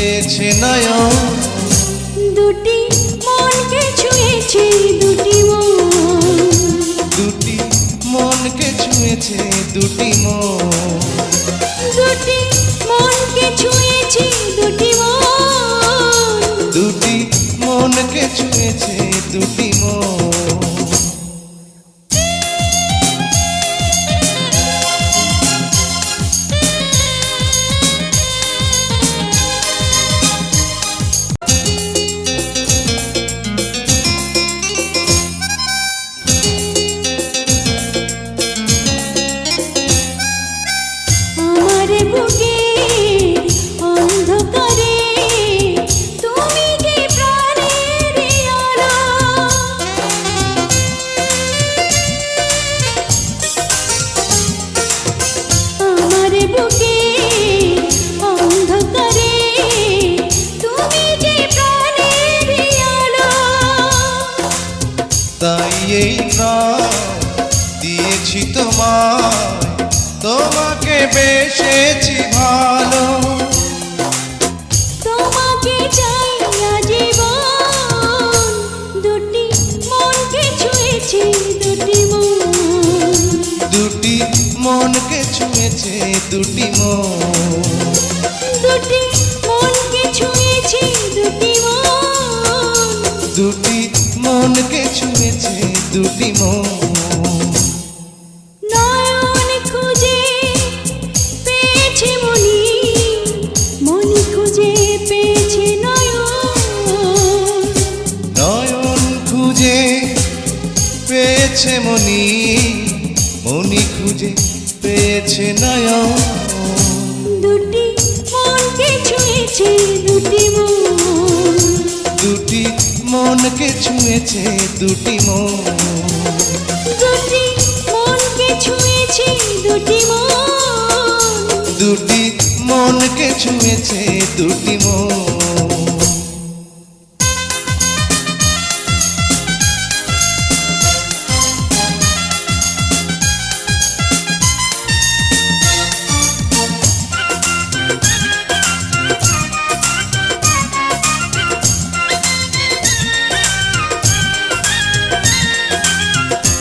পেয়েছে নয়ন, দুটি মনকে ছুঁয়েছে দুটি মন, দুটি মনকে ছুঁয়েছে দুটি মন, দুটি মনকে ছুঁয়েছে দুটি মন, দুটি মনকে ছুঁয়েছে দুটি মন। আমার বুকে অন্ধকারে তুমি কি প্রাণের আলো, আমার বুকে অন্ধকারে তুমি কি প্রাণের আলো, তাই এই প্রাণ দিয়েছি তোমায়, তোমাকে বেসেছি ভালো, তোমাকে চাই আজীবন, দুটি মনকে ছুঁয়েছে দুটি মন, দুটি মনকে ছুঁয়েছে দুটি মন, দুটি মনকে ছুঁয়েছে দুটি মন, দুটি মনকে ছুঁয়েছে দুটি মন। নয়ন খুঁজে পেয়েছে মনি, মনি খুঁজে পেয়েছে নয়ন, নয়ন খুঁজে পেয়েছে মনি, মনি খুঁজে পেয়েছে নয়ন, দুটি মনকে ছুঁয়েছে দুটি মন, দুটি মনকে ছুঁয়েছে দুটি মন, দুটি মনকে ছুঁয়েছে দুটি মন, দুটি মনকে ছুঁয়েছে দুটি মন।